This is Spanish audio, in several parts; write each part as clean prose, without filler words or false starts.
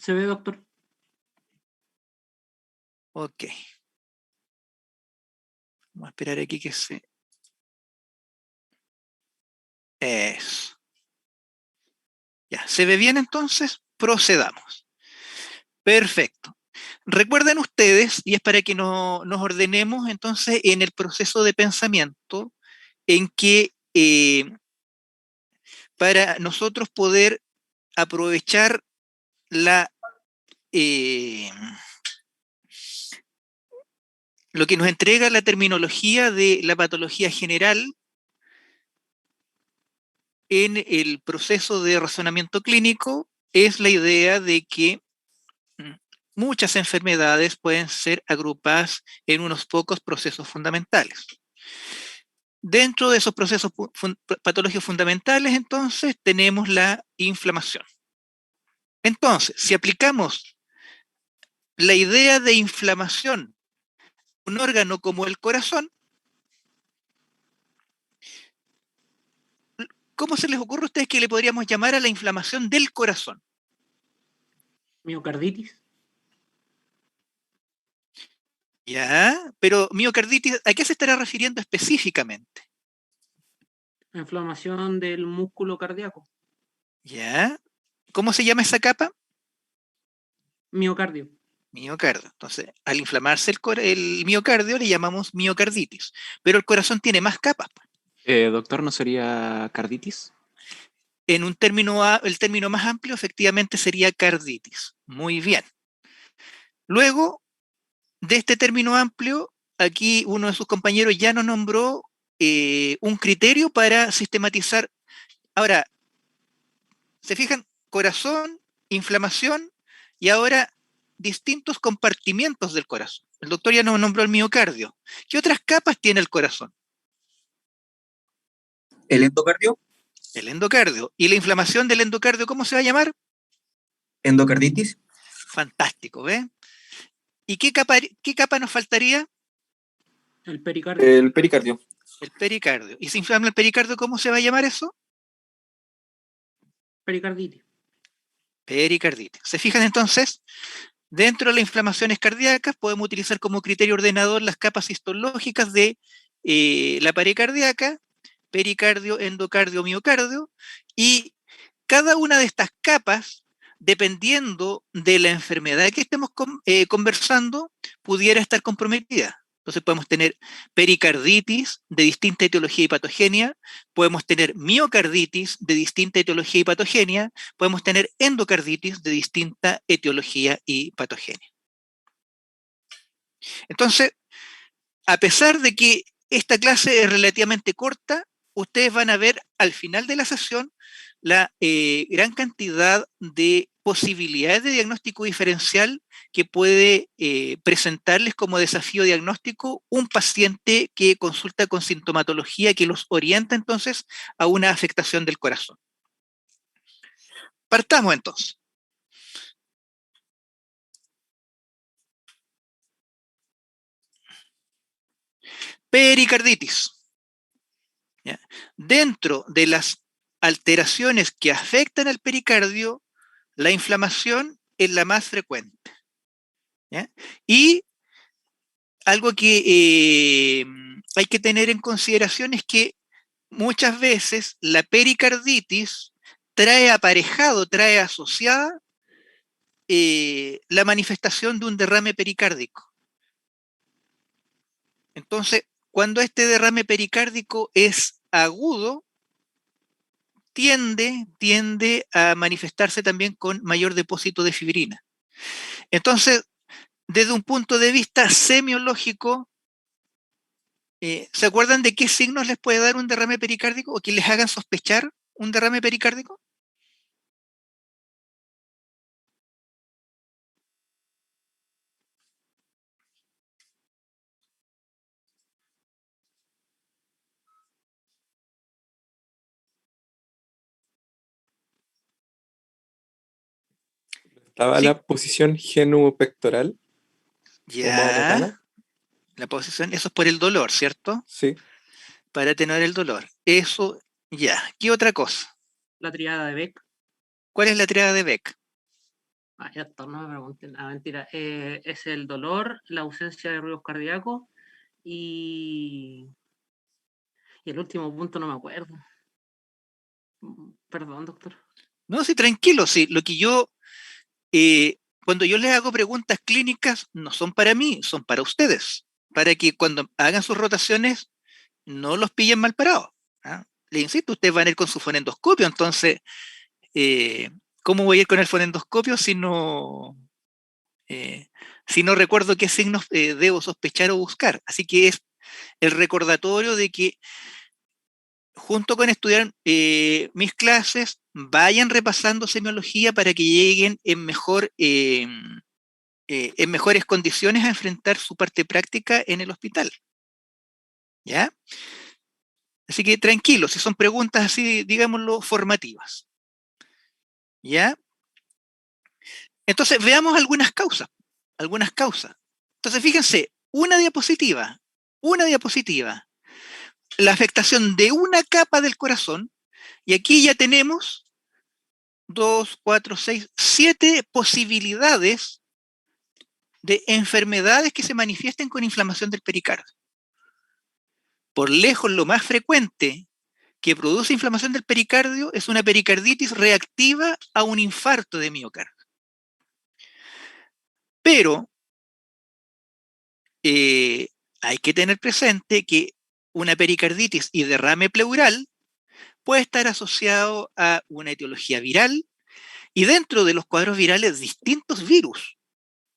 ¿Se ve, doctor? Ok. Vamos a esperar aquí que se... Eso. Ya, ¿se ve bien entonces? Procedamos. Perfecto. Recuerden ustedes, y es para que nos ordenemos entonces en el proceso de pensamiento, en que para nosotros poder aprovechar la, eh, lo que nos entrega la terminología de la patología general en el proceso de razonamiento clínico, es la idea de que muchas enfermedades pueden ser agrupadas en unos pocos procesos fundamentales. Dentro de esos procesos patológicos fundamentales, entonces, tenemos la inflamación. Entonces, si aplicamos la idea de inflamación a un órgano como el corazón, ¿cómo se les ocurre a ustedes que le podríamos llamar a la inflamación del corazón? Miocarditis. Ya, pero miocarditis, ¿a qué se estará refiriendo específicamente? Inflamación del músculo cardíaco. Ya, ¿cómo se llama esa capa? Miocardio. Miocardio. Entonces, al inflamarse el miocardio le llamamos miocarditis, pero el corazón tiene más capas. Doctor, ¿no sería carditis? En un término, el término más amplio efectivamente sería carditis. Muy bien. Luego de este término amplio, aquí uno de sus compañeros ya nos nombró un criterio para sistematizar. Ahora, ¿se fijan? Corazón, inflamación y ahora distintos compartimientos del corazón. El doctor ya nos nombró el miocardio. ¿Qué otras capas tiene el corazón? ¿El endocardio? El endocardio. ¿Y la inflamación del endocardio cómo se va a llamar? ¿Endocarditis? Fantástico, ¿ves? ¿Y qué capa nos faltaría? El pericardio. El pericardio. El pericardio. ¿Y si inflama el pericardio, cómo se va a llamar eso? Pericarditis. Pericarditis. ¿Se fijan entonces? Dentro de las inflamaciones cardíacas podemos utilizar como criterio ordenador las capas histológicas de la pared cardíaca, pericardio, endocardio, miocardio, y cada una de estas capas, dependiendo de la enfermedad que estemos conversando, pudiera estar comprometida. Entonces podemos tener pericarditis de distinta etiología y patogenia, podemos tener miocarditis de distinta etiología y patogenia, podemos tener endocarditis de distinta etiología y patogenia. Entonces, a pesar de que esta clase es relativamente corta, ustedes van a ver al final de la sesión la gran cantidad de posibilidades de diagnóstico diferencial que puede presentarles como desafío diagnóstico un paciente que consulta con sintomatología que los orienta entonces a una afectación del corazón. Partamos entonces. Pericarditis. ¿Ya? Dentro de las alteraciones que afectan al pericardio, la inflamación es la más frecuente. ¿Ya? Y algo que hay que tener en consideración es que muchas veces la pericarditis trae aparejado, trae asociada la manifestación de un derrame pericárdico. Entonces, cuando este derrame pericárdico es agudo, tiende a manifestarse también con mayor depósito de fibrina. Entonces, desde un punto de vista semiológico, ¿se acuerdan de qué signos les puede dar un derrame pericárdico o que les hagan sospechar un derrame pericárdico? Estaba Sí, la posición genupectoral o maometana. ya, la posición, eso es por el dolor, ¿cierto? Sí. Para atenuar el dolor. Eso, ya. ¿Qué otra cosa? La triada de Beck. ¿Cuál es la triada de Beck? Ay, doctor, no me pregunten. Ah, mentira. Es el dolor, la ausencia de ruidos cardíacos y el último punto no me acuerdo. Perdón, doctor. No, sí, tranquilo, sí. Lo que yo, cuando yo les hago preguntas clínicas, no son para mí, son para ustedes, para que cuando hagan sus rotaciones no los pillen mal parados. ¿Ah? Les insisto, ustedes van a ir con su fonendoscopio, entonces, ¿cómo voy a ir con el fonendoscopio si no recuerdo qué signos debo sospechar o buscar? Así que es el recordatorio de que junto con estudiar mis clases, vayan repasando semiología para que lleguen en mejores condiciones a enfrentar su parte práctica en el hospital. ¿Ya? Así que tranquilos, si son preguntas así, digámoslo, formativas. ¿Ya? Entonces, veamos algunas causas. Algunas causas. Entonces, fíjense, una diapositiva. La afectación de una capa del corazón, y aquí ya tenemos 2, 4, 6, 7 posibilidades de enfermedades que se manifiesten con inflamación del pericardio. Por lejos, lo más frecuente que produce inflamación del pericardio es una pericarditis reactiva a un infarto de miocardio. Pero hay que tener presente que una pericarditis y derrame pleural puede estar asociado a una etiología viral y dentro de los cuadros virales distintos virus.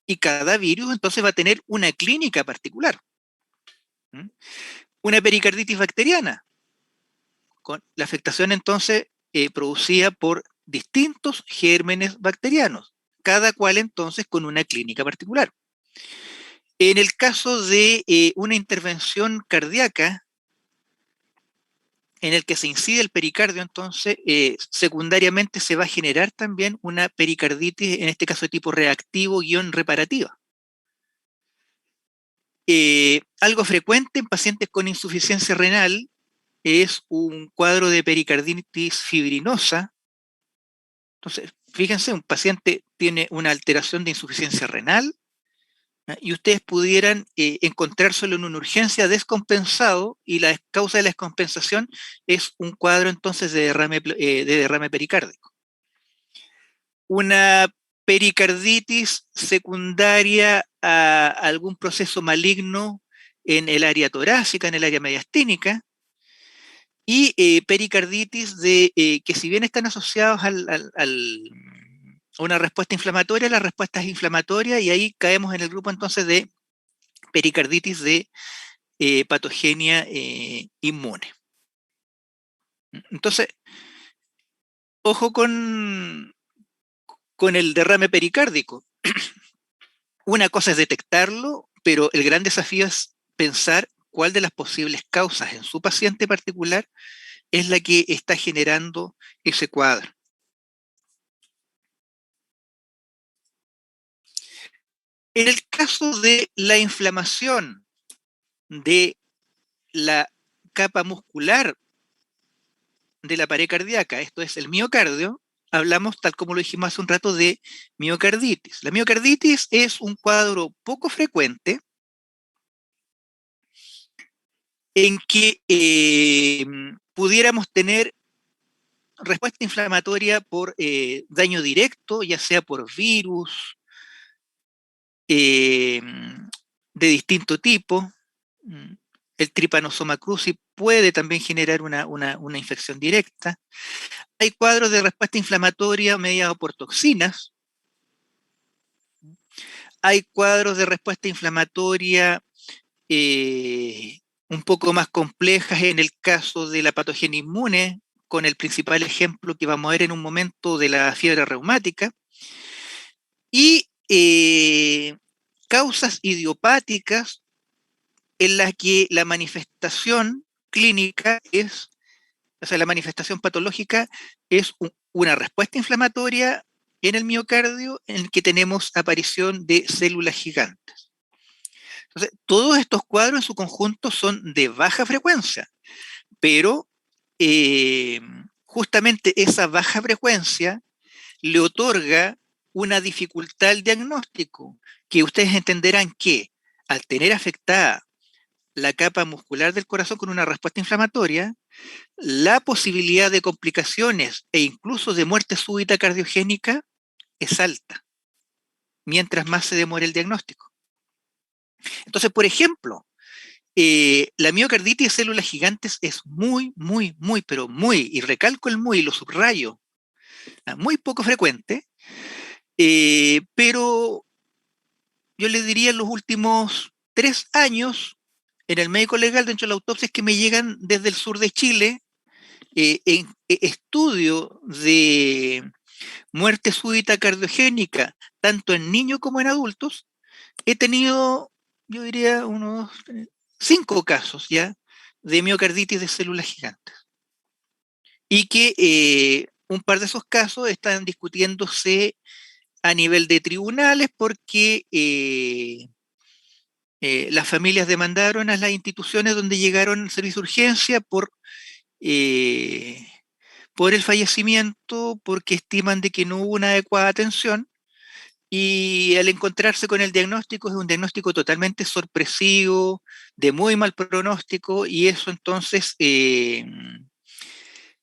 Y cada virus entonces va a tener una clínica particular. ¿Mm? Una pericarditis bacteriana, con la afectación entonces producida por distintos gérmenes bacterianos, cada cual entonces con una clínica particular. En el caso de una intervención cardíaca, en el que se incide el pericardio, entonces, secundariamente se va a generar también una pericarditis, en este caso de tipo reactivo-reparativa. Algo frecuente en pacientes con insuficiencia renal es un cuadro de pericarditis fibrinosa. Entonces, fíjense, un paciente tiene una alteración de insuficiencia renal, ¿ah? Y ustedes pudieran encontrárselo en una urgencia descompensado y la causa de la descompensación es un cuadro entonces de derrame pericárdico. Una pericarditis secundaria a algún proceso maligno en el área torácica, en el área mediastínica, y pericarditis que si bien están asociados a una respuesta inflamatoria, la respuesta es inflamatoria y ahí caemos en el grupo entonces de pericarditis de patogenia inmune. Entonces, ojo con el derrame pericárdico. Una cosa es detectarlo, pero el gran desafío es pensar cuál de las posibles causas en su paciente particular es la que está generando ese cuadro. En el caso de la inflamación de la capa muscular de la pared cardíaca, esto es el miocardio, hablamos, tal como lo dijimos hace un rato, de miocarditis. La miocarditis es un cuadro poco frecuente en que pudiéramos tener respuesta inflamatoria por daño directo, ya sea por virus de distinto tipo. El Trypanosoma cruzi puede también generar una infección directa. Hay cuadros de respuesta inflamatoria mediados por toxinas. Hay cuadros de respuesta inflamatoria un poco más complejas en el caso de la patogenia inmune, con el principal ejemplo que vamos a ver en un momento de la fiebre reumática. Y causas idiopáticas en las que la manifestación clínica la manifestación patológica es una respuesta inflamatoria en el miocardio en el que tenemos aparición de células gigantes. Entonces, todos estos cuadros en su conjunto son de baja frecuencia, pero justamente esa baja frecuencia le otorga una dificultad al diagnóstico, que ustedes entenderán que al tener afectada la capa muscular del corazón con una respuesta inflamatoria, la posibilidad de complicaciones e incluso de muerte súbita cardiogénica es alta, mientras más se demore el diagnóstico. Entonces, por ejemplo, la miocarditis de células gigantes es muy, pero muy, y recalco el muy, lo subrayo, muy poco frecuente, pero yo les diría en los últimos 3 años, en el médico legal, dentro de la autopsia, que me llegan desde el sur de Chile, estudio de muerte súbita cardiogénica, tanto en niños como en adultos, he tenido, yo diría, unos 5 casos ya de miocarditis de células gigantes. Y que un par de esos casos están discutiéndose a nivel de tribunales porque las familias demandaron a las instituciones donde llegaron al servicio de urgencia por el fallecimiento, porque estiman de que no hubo una adecuada atención, y al encontrarse con el diagnóstico es un diagnóstico totalmente sorpresivo, de muy mal pronóstico, y eso entonces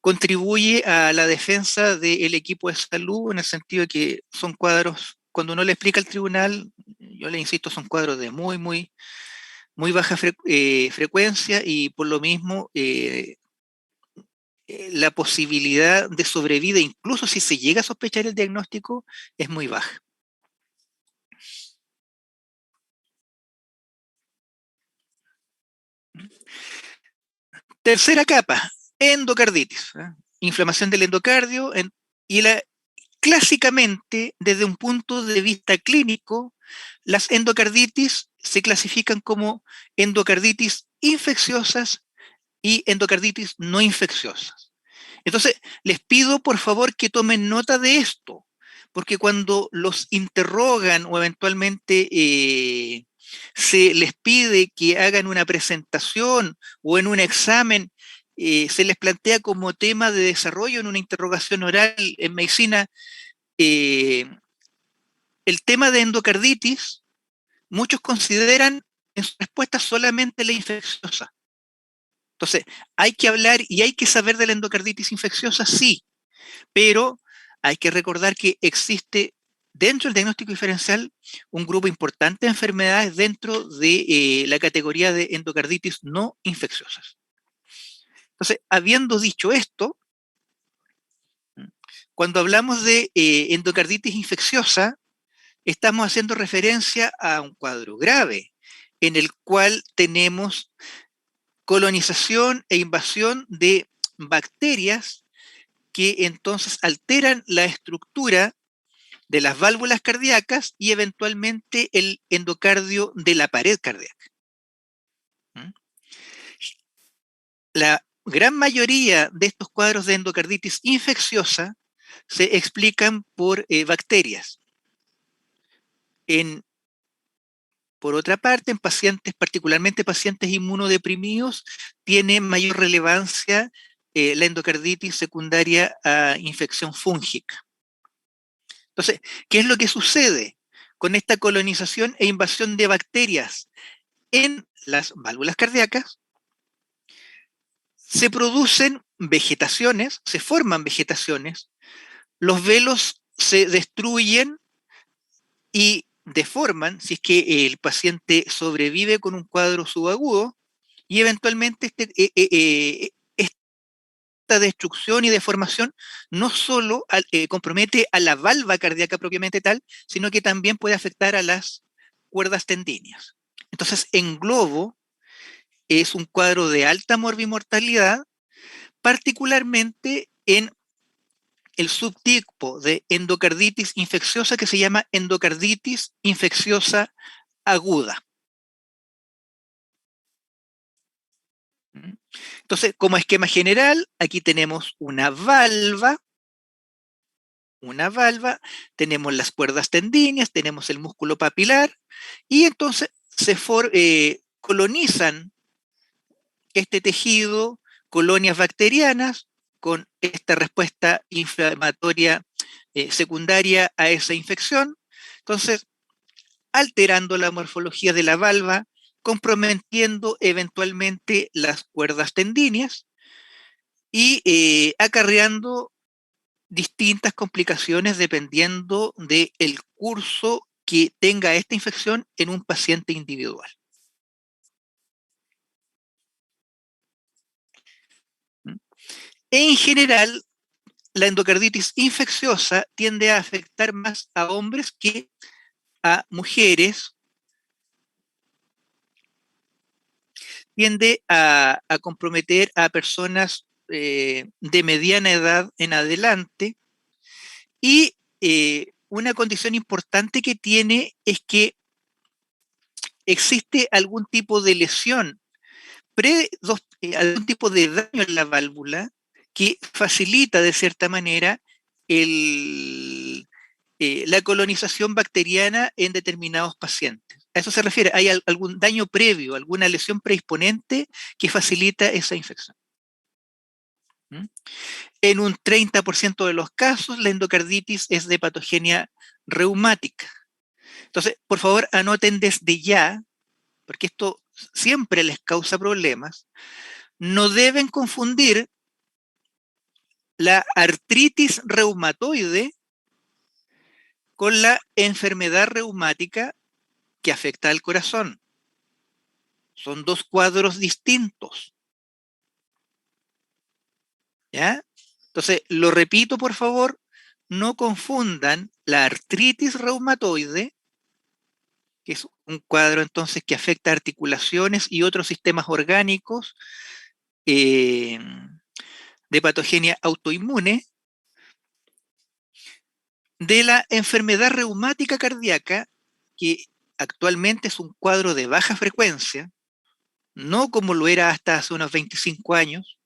contribuye a la defensa del equipo de salud, en el sentido de que son cuadros, cuando uno le explica al tribunal, yo le insisto, son cuadros de muy baja frecuencia, y por lo mismo la posibilidad de sobrevida, incluso si se llega a sospechar el diagnóstico, es muy baja. Tercera capa, endocarditis, inflamación del endocardio, y clásicamente, desde un punto de vista clínico, las endocarditis se clasifican como endocarditis infecciosas y endocarditis no infecciosas. Entonces, les pido por favor que tomen nota de esto, porque cuando los interrogan o eventualmente se les pide que hagan una presentación o en un examen, se les plantea como tema de desarrollo en una interrogación oral en medicina, el tema de endocarditis, muchos consideran en su respuesta solamente la infecciosa. Entonces, hay que hablar y hay que saber de la endocarditis infecciosa, sí, pero hay que recordar que existe dentro del diagnóstico diferencial un grupo importante de enfermedades dentro de la categoría de endocarditis no infecciosas. Entonces, habiendo dicho esto, cuando hablamos de endocarditis infecciosa, estamos haciendo referencia a un cuadro grave en el cual tenemos colonización e invasión de bacterias que entonces alteran la estructura de las válvulas cardíacas y eventualmente el endocardio de la pared cardíaca. La gran mayoría de estos cuadros de endocarditis infecciosa se explican por bacterias. Por otra parte, en pacientes, particularmente pacientes inmunodeprimidos, tiene mayor relevancia la endocarditis secundaria a infección fúngica. Entonces, ¿qué es lo que sucede con esta colonización e invasión de bacterias en las válvulas cardíacas? Se producen vegetaciones, se forman vegetaciones, los velos se destruyen y deforman si es que el paciente sobrevive con un cuadro subagudo, y eventualmente esta destrucción y deformación no solo compromete a la valva cardíaca propiamente tal, sino que también puede afectar a las cuerdas tendíneas. Entonces, en globo, es un cuadro de alta morbimortalidad, particularmente en el subtipo de endocarditis infecciosa que se llama endocarditis infecciosa aguda. Entonces, como esquema general, aquí tenemos una valva, tenemos las cuerdas tendíneas, tenemos el músculo papilar, y entonces se colonizan este tejido colonias bacterianas con esta respuesta inflamatoria secundaria a esa infección, entonces alterando la morfología de la valva, comprometiendo eventualmente las cuerdas tendíneas y acarreando distintas complicaciones dependiendo del curso que tenga esta infección en un paciente individual. En general, la endocarditis infecciosa tiende a afectar más a hombres que a mujeres, tiende a comprometer a personas de mediana edad en adelante y una condición importante que tiene es que existe algún tipo de lesión, algún tipo de daño en la válvula que facilita de cierta manera la colonización bacteriana en determinados pacientes. A eso se refiere, hay algún daño previo, alguna lesión predisponente que facilita esa infección. En un 30% de los casos, la endocarditis es de patogenia reumática. Entonces, por favor, anoten desde ya, porque esto siempre les causa problemas, no deben confundir la artritis reumatoide con la enfermedad reumática que afecta al corazón. Son dos cuadros distintos. ¿Ya? Entonces, lo repito, por favor, no confundan la artritis reumatoide, que es un cuadro entonces que afecta articulaciones y otros sistemas orgánicos de patogenia autoinmune, de la enfermedad reumática cardíaca, que actualmente es un cuadro de baja frecuencia, no como lo era hasta hace unos 25 años,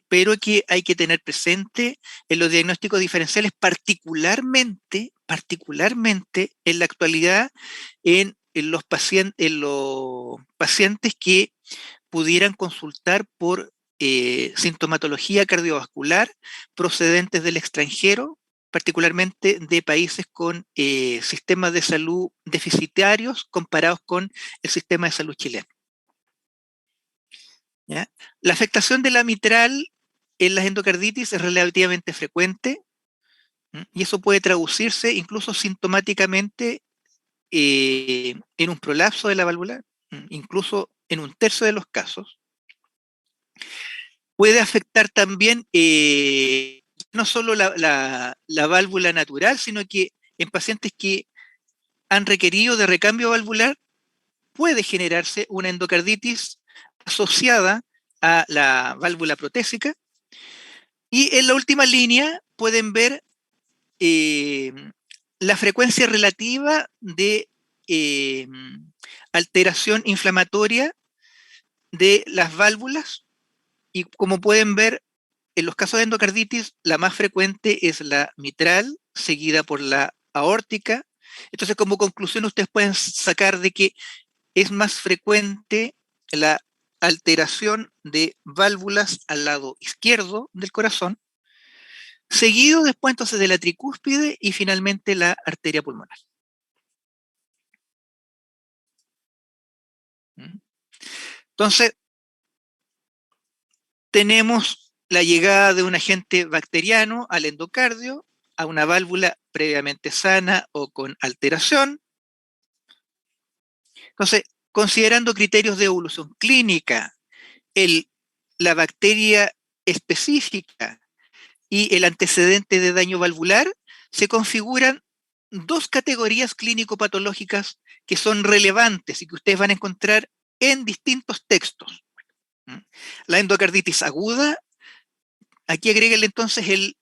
pero que hay que tener presente en los diagnósticos diferenciales, particularmente en la actualidad en los pacientes que pudieran consultar por sintomatología cardiovascular procedentes del extranjero, particularmente de países con sistemas de salud deficitarios comparados con el sistema de salud chileno. ¿Ya? La afectación de la mitral en las endocarditis es relativamente frecuente, y eso puede traducirse incluso sintomáticamente en un prolapso de la válvula, incluso en un tercio de los casos. Puede afectar también no solo la válvula natural, sino que en pacientes que han requerido de recambio valvular puede generarse una endocarditis asociada a la válvula protésica. Y en la última línea pueden ver la frecuencia relativa de alteración inflamatoria de las válvulas. Y como pueden ver, en los casos de endocarditis, la más frecuente es la mitral, seguida por la aórtica. Entonces, como conclusión, ustedes pueden sacar de que es más frecuente la alteración de válvulas al lado izquierdo del corazón, seguido después entonces de la tricúspide y finalmente la arteria pulmonar. Entonces, tenemos la llegada de un agente bacteriano al endocardio, a una válvula previamente sana o con alteración. Entonces, considerando criterios de evolución clínica, la bacteria específica y el antecedente de daño valvular, se configuran dos categorías clínico-patológicas que son relevantes y que ustedes van a encontrar en distintos textos. La endocarditis aguda, aquí agréguenle entonces el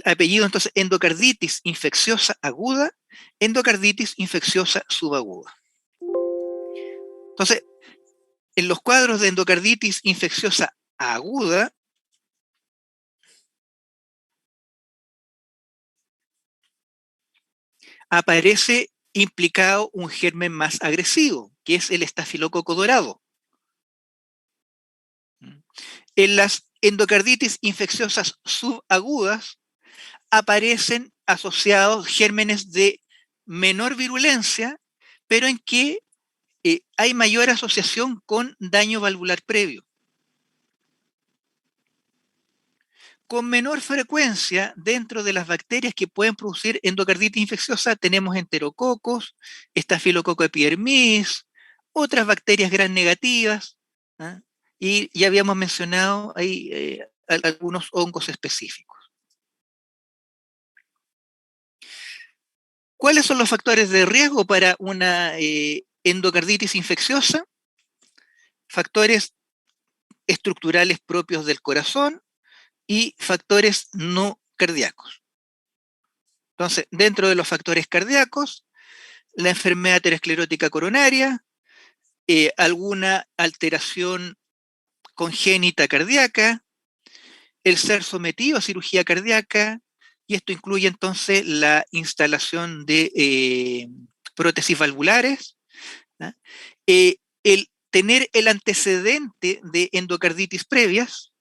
apellido, entonces endocarditis infecciosa aguda, endocarditis infecciosa subaguda. Entonces, en los cuadros de endocarditis infecciosa aguda, aparece implicado un germen más agresivo, que es el estafilococo dorado. En las endocarditis infecciosas subagudas aparecen asociados gérmenes de menor virulencia, pero en que hay mayor asociación con daño valvular previo. Con menor frecuencia, dentro de las bacterias que pueden producir endocarditis infecciosa, tenemos enterococos, estafilococo epidermidis, otras bacterias gram negativas, ¿ah? Y ya habíamos mencionado ahí algunos hongos específicos. ¿Cuáles son los factores de riesgo para una endocarditis infecciosa? Factores estructurales propios del corazón y factores no cardíacos. Entonces, dentro de los factores cardíacos, la enfermedad aterosclerótica coronaria, alguna alteración congénita cardíaca, el ser sometido a cirugía cardíaca, y esto incluye entonces la instalación de prótesis valvulares, ¿no? El tener el antecedente de endocarditis previas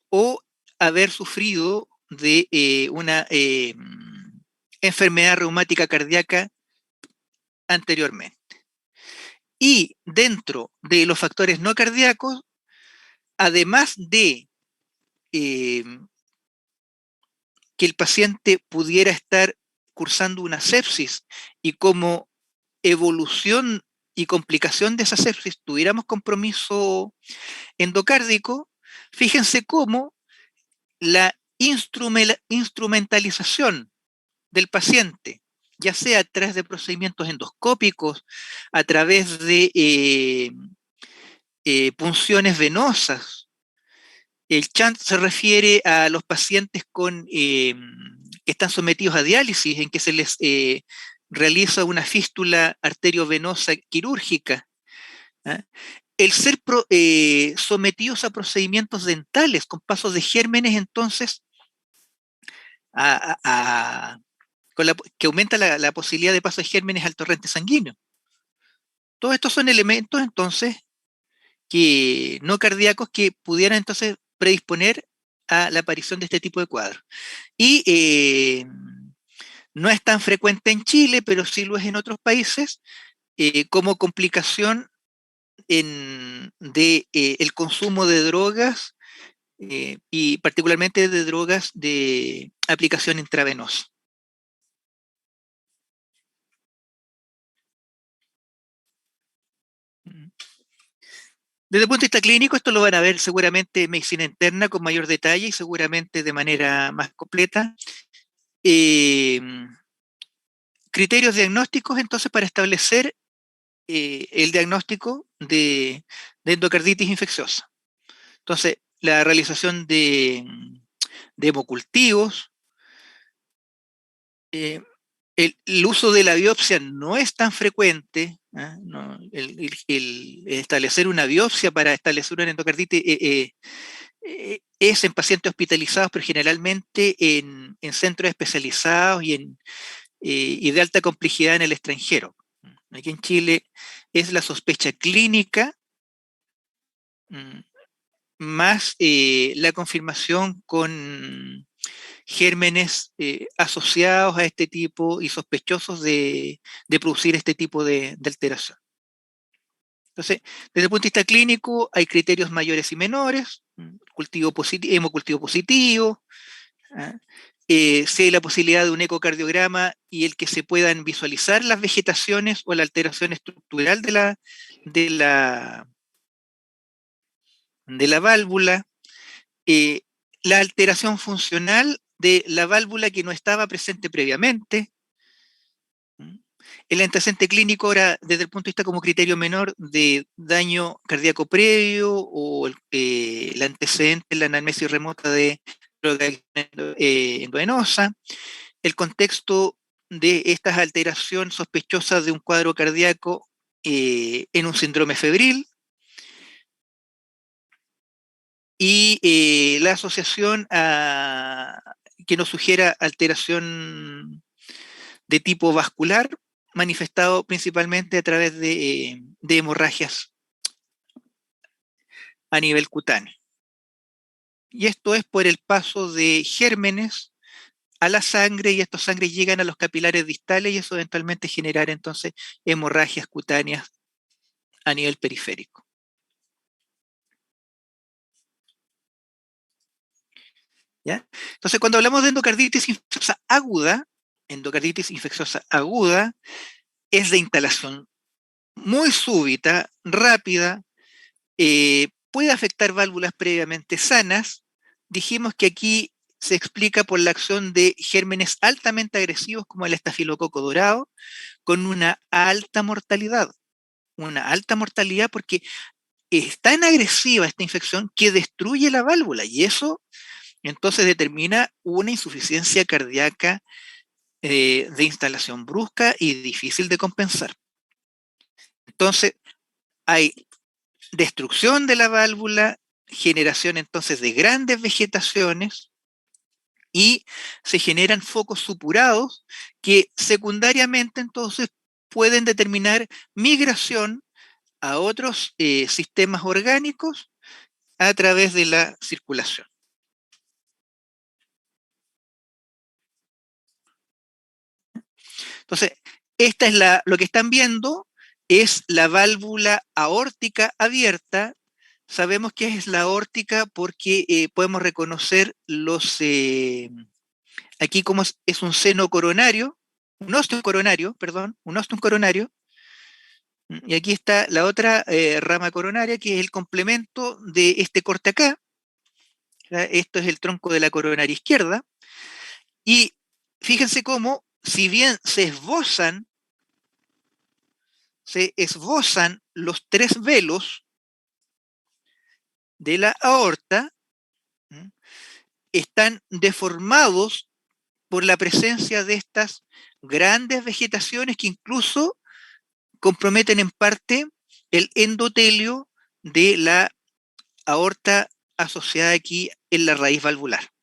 o haber sufrido de una enfermedad reumática cardíaca anteriormente. Y dentro de los factores no cardíacos, además de que el paciente pudiera estar cursando una sepsis y como evolución y complicación de esa sepsis tuviéramos compromiso endocárdico, fíjense cómo la instrumentalización del paciente, ya sea a través de procedimientos endoscópicos, a través de punciones venosas. El CHANT se refiere a los pacientes que están sometidos a diálisis, en que se les realiza una fístula arteriovenosa quirúrgica. ¿Ah? El ser sometidos a procedimientos dentales con pasos de gérmenes, entonces, que aumenta la posibilidad de paso de gérmenes al torrente sanguíneo. Todos estos son elementos, entonces, que no cardíacos que pudieran, entonces, predisponer a la aparición de este tipo de cuadros. Y no es tan frecuente en Chile, pero sí lo es en otros países, como complicación de el consumo de drogas y particularmente de drogas de aplicación intravenosa. Desde el punto de vista clínico, esto lo van a ver seguramente en medicina interna con mayor detalle y seguramente de manera más completa. Criterios diagnósticos, entonces, para establecer el diagnóstico de endocarditis infecciosa. Entonces, la realización de hemocultivos, el uso de la biopsia no es tan frecuente, ¿eh? No, el establecer una biopsia para establecer una endocarditis es en pacientes hospitalizados, pero generalmente en centros especializados y de alta complejidad en el extranjero. Aquí en Chile es la sospecha clínica más la confirmación con gérmenes asociados a este tipo y sospechosos de producir este tipo de alteración. Entonces, desde el punto de vista clínico, hay criterios mayores y menores, hemocultivo positivo, ¿ah? Si hay la posibilidad de un ecocardiograma y el que se puedan visualizar las vegetaciones o la alteración estructural de la válvula, la alteración funcional de la válvula que no estaba presente previamente. El antecedente clínico ahora, desde el punto de vista como criterio menor de daño cardíaco previo o el antecedente, la anamnesis remota de droga endovenosa, el contexto de estas alteraciones sospechosas de un cuadro cardíaco en un síndrome febril, y la asociación que nos sugiera alteración de tipo vascular, manifestado principalmente a través de hemorragias a nivel cutáneo. y esto es por el paso de gérmenes a la sangre, y estos sangres llegan a los capilares distales y eso eventualmente generar entonces hemorragias cutáneas a nivel periférico. ¿Ya? Entonces, cuando hablamos de endocarditis infecciosa aguda es de instalación muy súbita, rápida, puede afectar válvulas previamente sanas. Dijimos que aquí se explica por la acción de gérmenes altamente agresivos como el estafilococo dorado, con una alta mortalidad porque es tan agresiva esta infección que destruye la válvula, y eso entonces determina una insuficiencia cardíaca de instalación brusca y difícil de compensar. Entonces, hay destrucción de la válvula, generación entonces de grandes vegetaciones, y se generan focos supurados que secundariamente entonces pueden determinar migración a otros sistemas orgánicos a través de la circulación. Entonces, esta es lo que están viendo es la válvula aórtica abierta. Sabemos que es la aórtica porque podemos reconocer aquí como es un seno coronario, un ostium coronario, perdón, un ostium coronario, y aquí está la otra rama coronaria que es el complemento de este corte acá. Esto es el tronco de la coronaria izquierda, y fíjense cómo, si bien se esbozan los tres velos de la aorta, están deformados por la presencia de estas grandes vegetaciones que incluso comprometen en parte el endotelio de la aorta asociada aquí en la raíz valvular.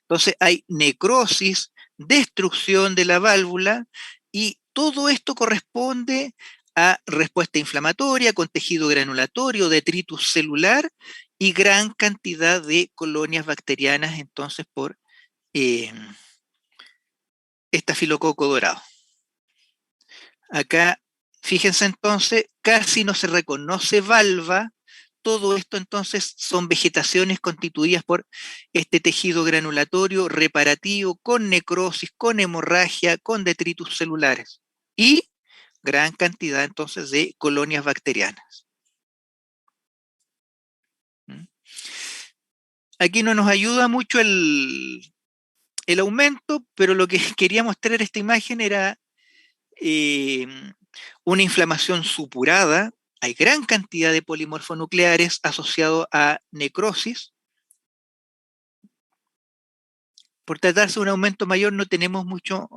Entonces hay necrosis, destrucción de la válvula, y todo esto corresponde a respuesta inflamatoria con tejido granulatorio, detritus celular y gran cantidad de colonias bacterianas entonces por estafilococo dorado. Acá, fíjense entonces, casi no se reconoce valva. Todo esto entonces son vegetaciones constituidas por este tejido granulatorio reparativo, con necrosis, con hemorragia, con detritus celulares y gran cantidad entonces de colonias bacterianas. Aquí no nos ayuda mucho el aumento, pero lo que quería mostrar esta imagen era una inflamación supurada. Hay gran cantidad de polimorfonucleares asociados a necrosis. Por tratarse de un aumento mayor no tenemos mucho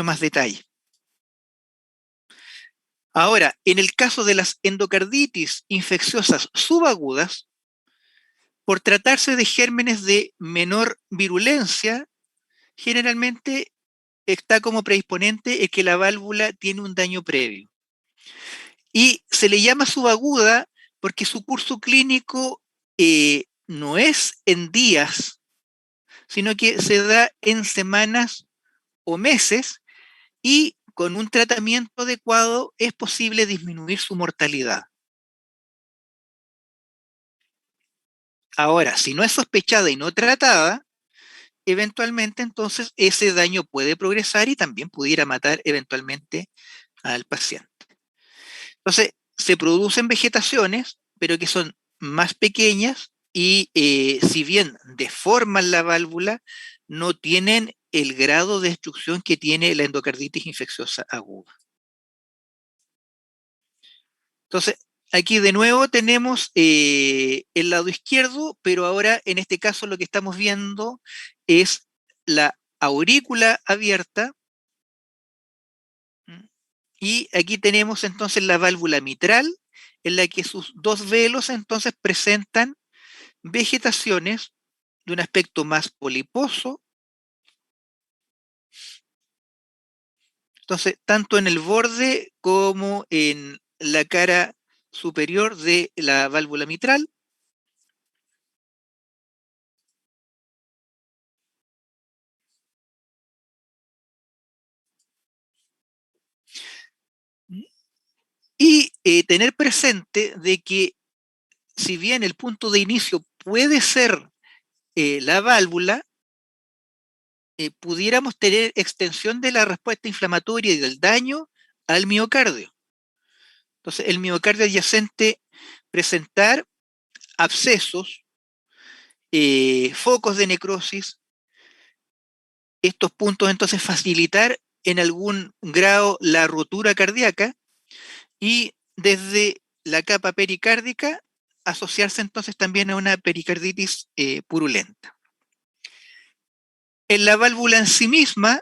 más detalle. Ahora, en el caso de las endocarditis infecciosas subagudas, por tratarse de gérmenes de menor virulencia, generalmente está como predisponente el que la válvula tiene un daño previo. Y se le llama subaguda porque su curso clínico no es en días, sino que se da en semanas o meses, y con un tratamiento adecuado es posible disminuir su mortalidad. Ahora, si no es sospechada y no tratada, eventualmente entonces ese daño puede progresar y también pudiera matar eventualmente al paciente. Entonces, se producen vegetaciones, pero que son más pequeñas y si bien deforman la válvula, no tienen el grado de destrucción que tiene la endocarditis infecciosa aguda. Entonces, aquí de nuevo tenemos el lado izquierdo, pero ahora en este caso lo que estamos viendo es la aurícula abierta, y aquí tenemos entonces la válvula mitral, en la que sus dos velos entonces presentan vegetaciones de un aspecto más poliposo. Entonces, tanto en el borde como en la cara superior de la válvula mitral. tener presente de que si bien el punto de inicio puede ser la válvula, pudiéramos tener extensión de la respuesta inflamatoria y del daño al miocardio. Entonces, el miocardio adyacente presentar abscesos, focos de necrosis, estos puntos entonces facilitar en algún grado la rotura cardíaca y desde la capa pericárdica asociarse entonces también a una pericarditis purulenta. En la válvula en sí misma,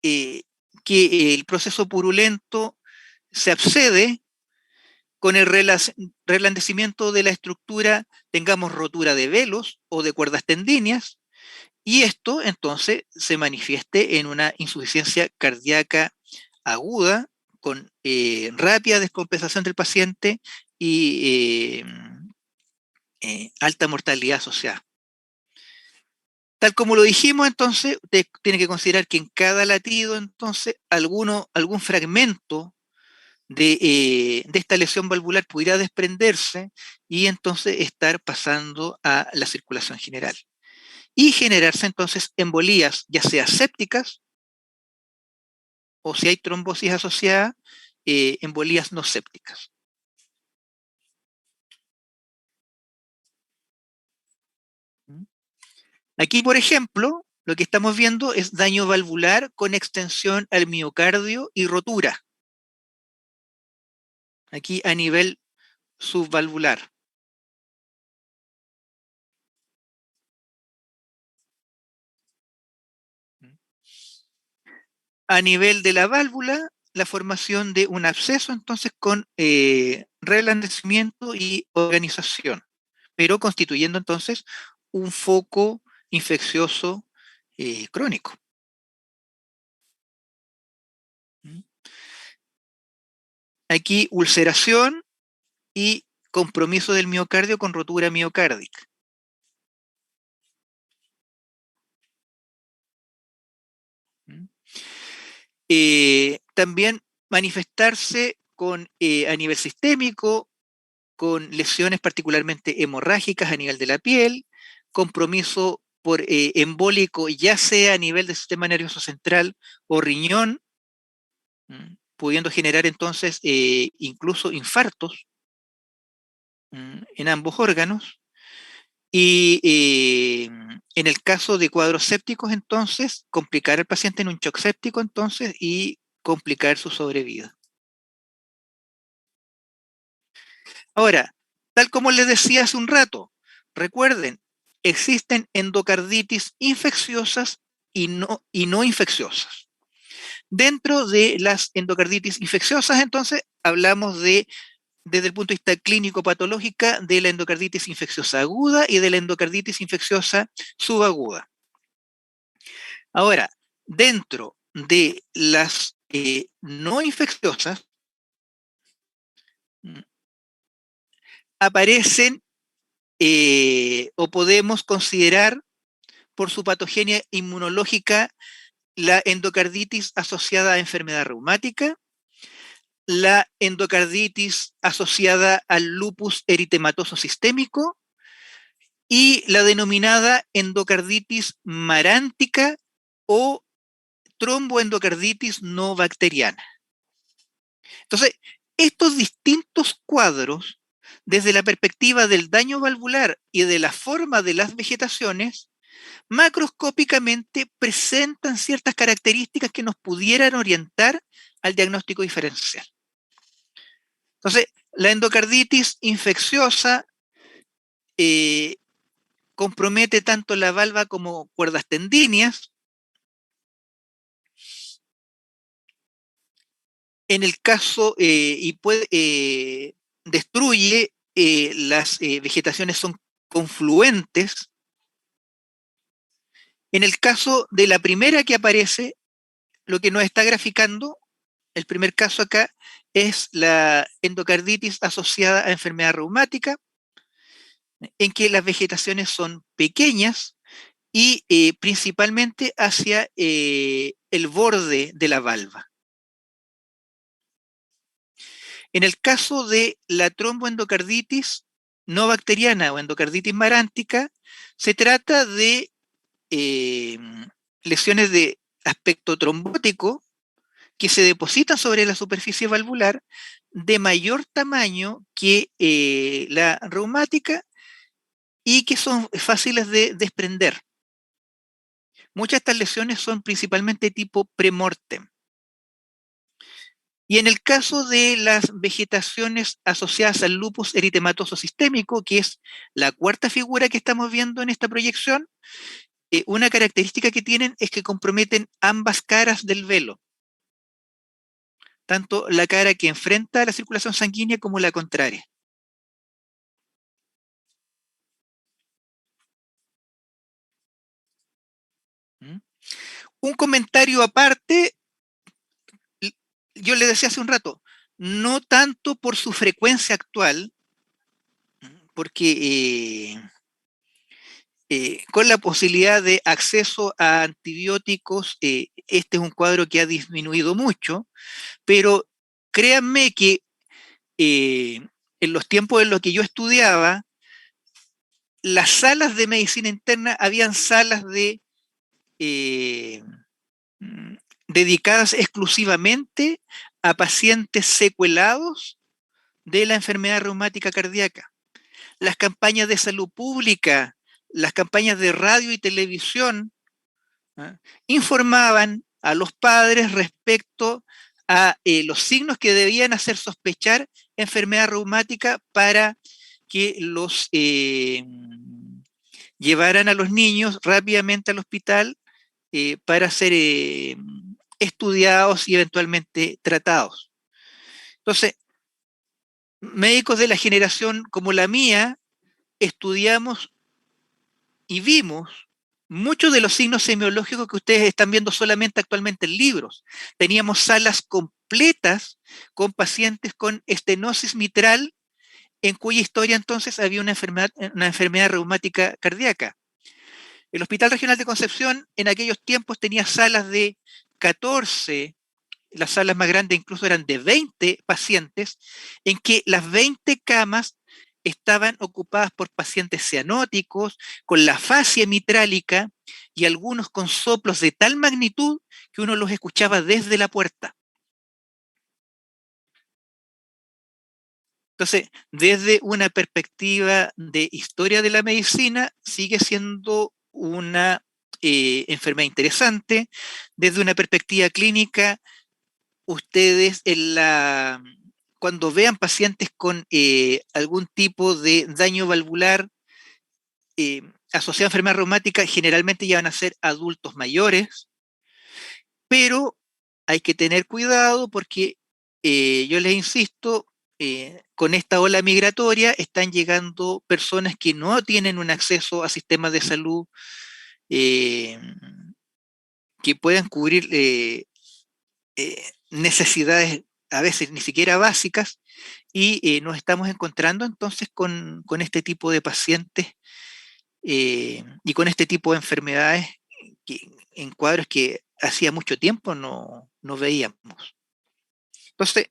que el proceso purulento se abscede con el reblandecimiento de la estructura, tengamos rotura de velos o de cuerdas tendíneas, y esto entonces se manifieste en una insuficiencia cardíaca aguda con rápida descompensación del paciente y alta mortalidad asociada. Tal como lo dijimos, entonces, usted tiene que considerar que en cada latido, entonces, algún fragmento de esta lesión valvular pudiera desprenderse y entonces estar pasando a la circulación general. Y generarse entonces embolías, ya sea sépticas, o si hay trombosis asociada, embolías no sépticas. Aquí, por ejemplo, lo que estamos viendo es daño valvular con extensión al miocardio y rotura. Aquí a nivel subvalvular. A nivel de la válvula, la formación de un absceso, entonces, con reblandecimiento y organización, pero constituyendo entonces un foco infeccioso crónico. Aquí ulceración y compromiso del miocardio con rotura miocárdica. También manifestarse con, a nivel sistémico, con lesiones particularmente hemorrágicas a nivel de la piel, compromiso por embólico, ya sea a nivel del sistema nervioso central o riñón, pudiendo generar entonces incluso infartos en ambos órganos. Y en el caso de cuadros sépticos, entonces, complicar al paciente en un shock séptico, entonces, y complicar su sobrevida. Ahora, tal como les decía hace un rato, recuerden, existen endocarditis infecciosas y no infecciosas. Dentro de las endocarditis infecciosas, entonces, hablamos de, desde el punto de vista clínico-patológica, de la endocarditis infecciosa aguda y de la endocarditis infecciosa subaguda. Ahora, dentro de las no infecciosas, aparecen o podemos considerar por su patogenia inmunológica la endocarditis asociada a enfermedad reumática, la endocarditis asociada al lupus eritematoso sistémico y la denominada endocarditis marántica o tromboendocarditis no bacteriana. Entonces, estos distintos cuadros, desde la perspectiva del daño valvular y de la forma de las vegetaciones, macroscópicamente presentan ciertas características que nos pudieran orientar al diagnóstico diferencial. Entonces, la endocarditis infecciosa compromete tanto la valva como cuerdas tendíneas. En el caso, y puede, destruye, las vegetaciones son confluentes. En el caso de la primera que aparece, lo que nos está graficando, el primer caso acá, es la endocarditis asociada a enfermedad reumática, en que las vegetaciones son pequeñas y principalmente hacia el borde de la valva. En el caso de la tromboendocarditis no bacteriana o endocarditis marántica, se trata de lesiones de aspecto trombótico que se depositan sobre la superficie valvular de mayor tamaño que la reumática y que son fáciles de desprender. Muchas de estas lesiones son principalmente tipo premortem. Y en el caso de las vegetaciones asociadas al lupus eritematoso sistémico, que es la cuarta figura que estamos viendo en esta proyección, una característica que tienen es que comprometen ambas caras del velo, tanto la cara que enfrenta la circulación sanguínea como la contraria. ¿Mm? Un comentario aparte, yo le decía hace un rato, no tanto por su frecuencia actual, porque con la posibilidad de acceso a antibióticos, este es un cuadro que ha disminuido mucho, pero créanme que en los tiempos en los que yo estudiaba, las salas de medicina interna habían salas dedicadas exclusivamente a pacientes secuelados de la enfermedad reumática cardíaca. Las campañas de salud pública, las campañas de radio y televisión, informaban a los padres respecto a los signos que debían hacer sospechar enfermedad reumática para que los llevaran a los niños rápidamente al hospital para ser estudiados y eventualmente tratados. Entonces, médicos de la generación como la mía, estudiamos y vimos muchos de los signos semiológicos que ustedes están viendo solamente actualmente en libros. Teníamos salas completas con pacientes con estenosis mitral, en cuya historia entonces había una enfermedad reumática cardíaca. El Hospital Regional de Concepción en aquellos tiempos tenía salas de 14, las salas más grandes incluso eran de 20 pacientes, en que las 20 camas estaban ocupadas por pacientes cianóticos, con la fascia mitrálica y algunos con soplos de tal magnitud que uno los escuchaba desde la puerta. Entonces, desde una perspectiva de historia de la medicina, sigue siendo una enfermedad interesante. Desde una perspectiva clínica, ustedes cuando vean pacientes con algún tipo de daño valvular asociado a enfermedad reumática, generalmente ya van a ser adultos mayores, pero hay que tener cuidado porque yo les insisto, con esta ola migratoria están llegando personas que no tienen un acceso a sistemas de salud que puedan cubrir necesidades a veces ni siquiera básicas, y nos estamos encontrando entonces con este tipo de pacientes y con este tipo de enfermedades en cuadros que hacía mucho tiempo no veíamos. Entonces,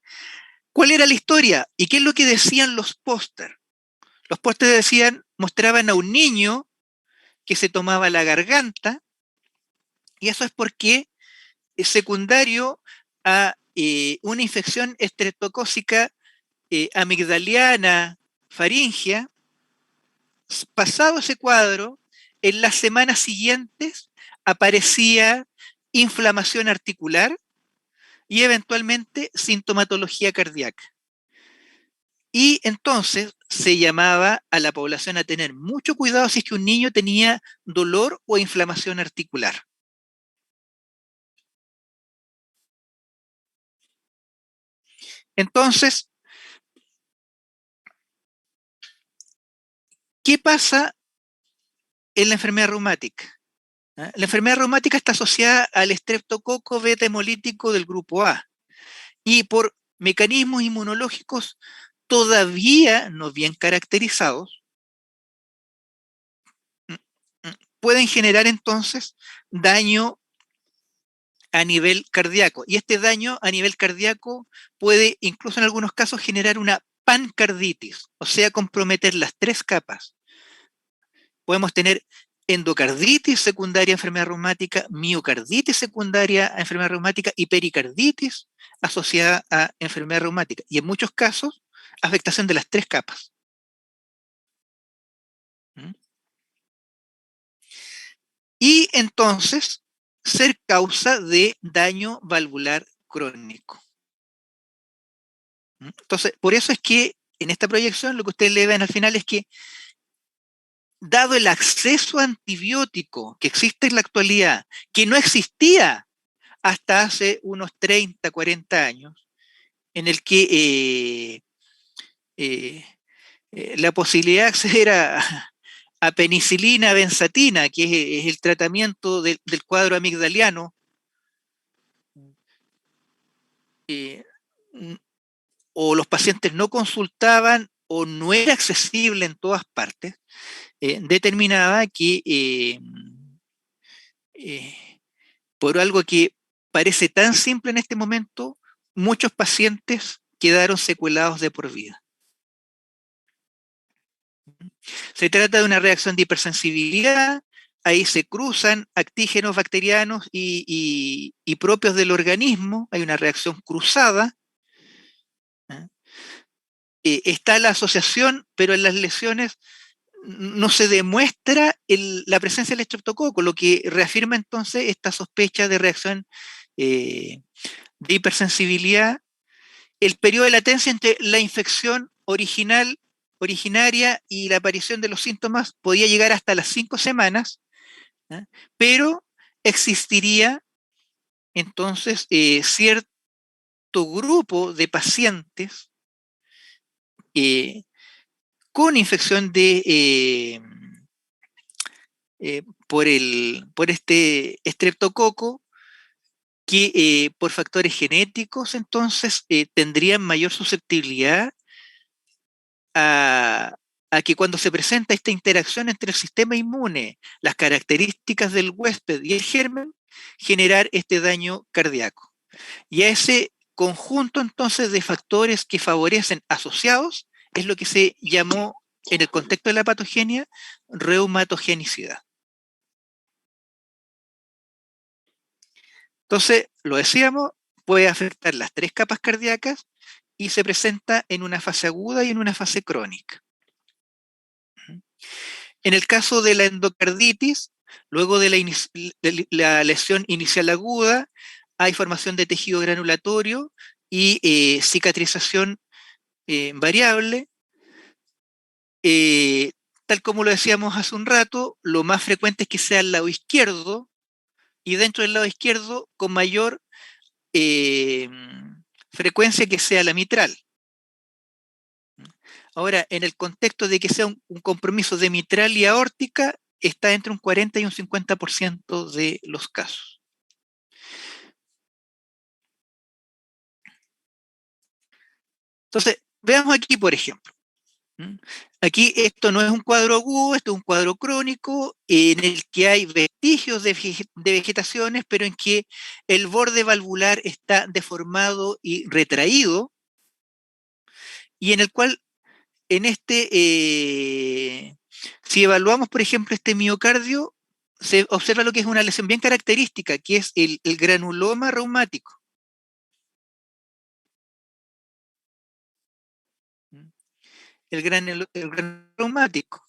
¿cuál era la historia? ¿Y qué es lo que decían los póster? Los pósteres mostraban a un niño que se tomaba la garganta, y eso es porque es secundario a una infección estreptocócica amigdaliana faríngea. Pasado ese cuadro, en las semanas siguientes aparecía inflamación articular y eventualmente sintomatología cardíaca. Y entonces se llamaba a la población a tener mucho cuidado si es que un niño tenía dolor o inflamación articular. Entonces, ¿qué pasa en la enfermedad reumática? La enfermedad reumática está asociada al estreptococo beta hemolítico del grupo A, y por mecanismos inmunológicos todavía no bien caracterizados, pueden generar entonces daño a nivel cardíaco. Y este daño a nivel cardíaco puede, incluso en algunos casos, generar una pancarditis, o sea, comprometer las tres capas. Podemos tener endocarditis secundaria a enfermedad reumática, miocarditis secundaria a enfermedad reumática y pericarditis asociada a enfermedad reumática. Y en muchos casos, afectación de las tres capas. Y entonces, ser causa de daño valvular crónico. Entonces, por eso es que en esta proyección lo que ustedes le ven al final es que, dado el acceso antibiótico que existe en la actualidad, que no existía hasta hace unos 30, 40 años, en el que la posibilidad de acceder a penicilina benzatina, que es el tratamiento del cuadro amigdaliano, o los pacientes no consultaban o no era accesible en todas partes, determinaba que por algo que parece tan simple en este momento, muchos pacientes quedaron secuelados de por vida. Se trata de una reacción de hipersensibilidad, ahí se cruzan antígenos bacterianos y propios del organismo, hay una reacción cruzada. Está la asociación, pero en las lesiones no se demuestra la presencia del estreptococo, lo que reafirma entonces esta sospecha de reacción de hipersensibilidad. El periodo de latencia entre la infección originaria y la aparición de los síntomas podía llegar hasta las 5 semanas, ¿eh? Pero existiría entonces cierto grupo de pacientes con infección por este estreptococo que por factores genéticos entonces tendrían mayor susceptibilidad a que cuando se presenta esta interacción entre el sistema inmune, las características del huésped y el germen, generar este daño cardíaco. Y a ese conjunto entonces de factores que favorecen asociados es lo que se llamó en el contexto de la patogenia reumatogenicidad. Entonces, lo decíamos, puede afectar las tres capas cardíacas y se presenta en una fase aguda y en una fase crónica. En el caso de la endocarditis, luego de la lesión inicial aguda, hay formación de tejido granulatorio y cicatrización variable. Tal como lo decíamos hace un rato, lo más frecuente es que sea al lado izquierdo, y dentro del lado izquierdo con mayor frecuencia que sea la mitral. Ahora, en el contexto de que sea un compromiso de mitral y aórtica, está entre un 40 y un 50% de los casos. Entonces, veamos aquí, por ejemplo. Aquí esto no es un cuadro agudo, esto es un cuadro crónico en el que hay vestigios de vegetaciones, pero en que el borde valvular está deformado y retraído, y en el cual, si evaluamos, por ejemplo, este miocardio, se observa lo que es una lesión bien característica, que es el granuloma reumático. El granuloma reumático.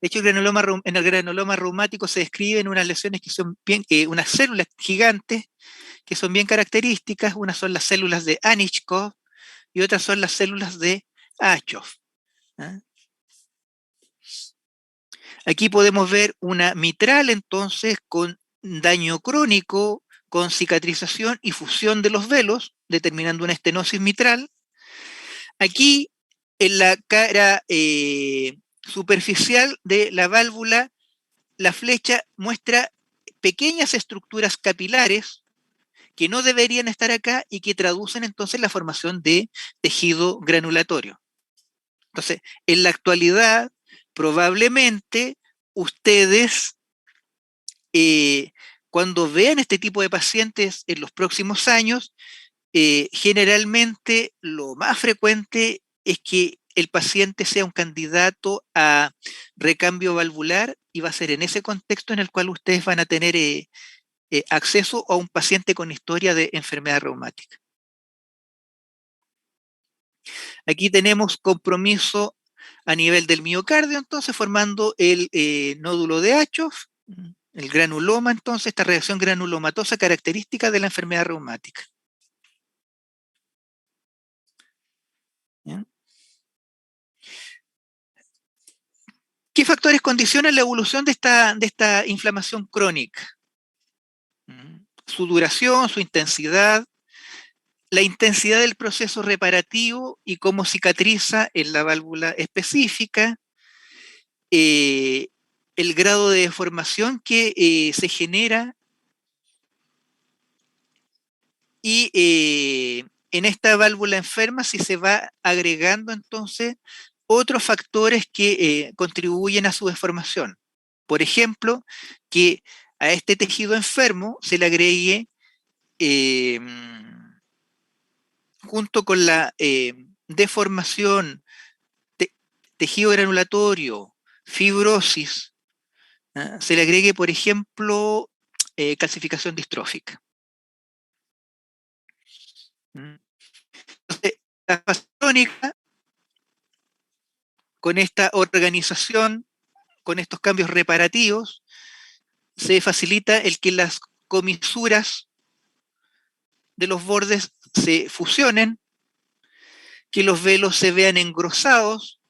De hecho, en el granuloma reumático se describen unas lesiones que son bien, unas células gigantes que son bien características. Unas son las células de Anichkov y otras son las células de Achoff. Aquí podemos ver una mitral entonces con daño crónico, con cicatrización y fusión de los velos, determinando una estenosis mitral. Aquí en la cara superficial de la válvula, la flecha muestra pequeñas estructuras capilares que no deberían estar acá y que traducen entonces la formación de tejido granulatorio. Entonces, en la actualidad, probablemente ustedes cuando vean este tipo de pacientes en los próximos años, generalmente lo más frecuente es que el paciente sea un candidato a recambio valvular y va a ser en ese contexto en el cual ustedes van a tener acceso a un paciente con historia de enfermedad reumática. Aquí tenemos compromiso a nivel del miocardio, entonces formando el nódulo de Achoff, el granuloma, entonces esta reacción granulomatosa característica de la enfermedad reumática. ¿Bien? ¿Qué factores condicionan la evolución de esta inflamación crónica? Su duración, su intensidad, la intensidad del proceso reparativo y cómo cicatriza en la válvula específica, el grado de deformación que se genera y en esta válvula enferma si se va agregando entonces otros factores que contribuyen a su deformación. Por ejemplo, que a este tejido enfermo se le agregue junto con la deformación, tejido granulatorio, fibrosis, se le agregue, por ejemplo, calcificación distrófica. Entonces, la fase crónica, con esta organización, con estos cambios reparativos, se facilita el que las comisuras de los bordes se fusionen, que los velos se vean engrosados,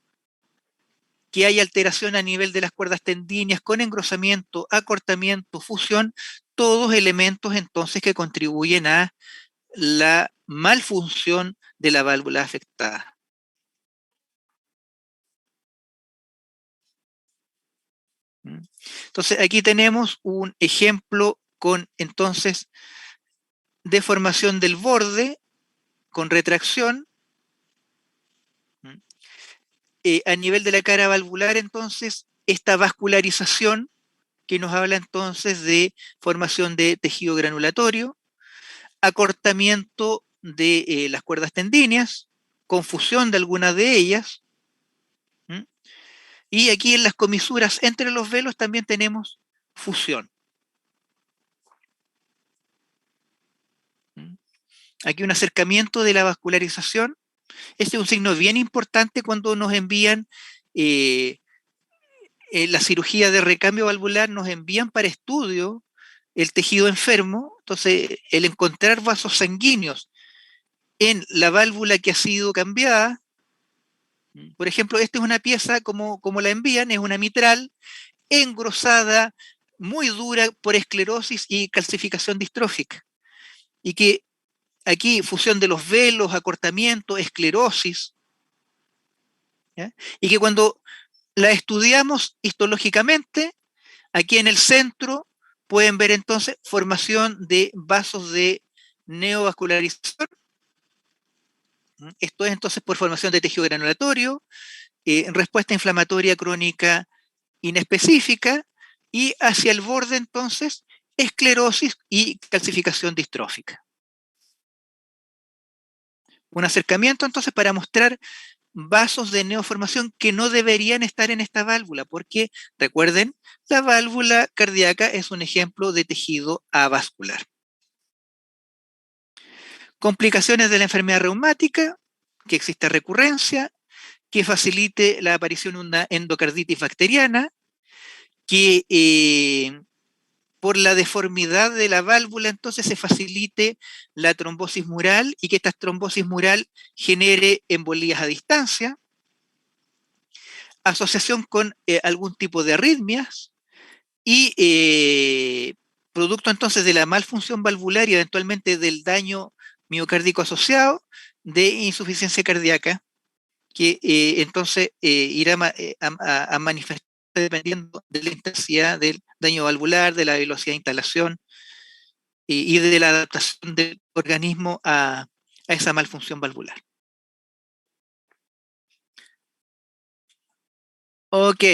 que haya alteración a nivel de las cuerdas tendíneas con engrosamiento, acortamiento, fusión, todos elementos entonces que contribuyen a la malfunción de la válvula afectada. Entonces aquí tenemos un ejemplo con entonces deformación del borde con retracción. A nivel de la cara valvular entonces esta vascularización que nos habla entonces de formación de tejido granulatorio, acortamiento de las cuerdas tendíneas, confusión de algunas de ellas, y aquí en las comisuras entre los velos también tenemos fusión. Aquí un acercamiento de la vascularización. Este es un signo bien importante cuando nos envían la cirugía de recambio valvular, nos envían para estudio el tejido enfermo. Entonces, el encontrar vasos sanguíneos en la válvula que ha sido cambiada, por ejemplo, esta es una pieza como la envían, es una mitral engrosada, muy dura por esclerosis y calcificación distrófica. Y que aquí fusión de los velos, acortamiento, esclerosis, ¿ya? Y que cuando la estudiamos histológicamente, aquí en el centro pueden ver entonces formación de vasos de neovascularización. Esto es entonces por formación de tejido granulatorio, respuesta inflamatoria crónica inespecífica y hacia el borde entonces esclerosis y calcificación distrófica. Un acercamiento entonces para mostrar vasos de neoformación que no deberían estar en esta válvula, porque recuerden, la válvula cardíaca es un ejemplo de tejido avascular. Complicaciones de la enfermedad reumática, que exista recurrencia, que facilite la aparición de una endocarditis bacteriana, que por la deformidad de la válvula entonces se facilite la trombosis mural y que esta trombosis mural genere embolías a distancia, asociación con algún tipo de arritmias y producto entonces de la malfunción valvular y eventualmente del daño miocárdico asociado de insuficiencia cardíaca que entonces irá a manifestar dependiendo de la intensidad del daño valvular, de la velocidad de instalación y de la adaptación del organismo a esa malfunción valvular. Ok.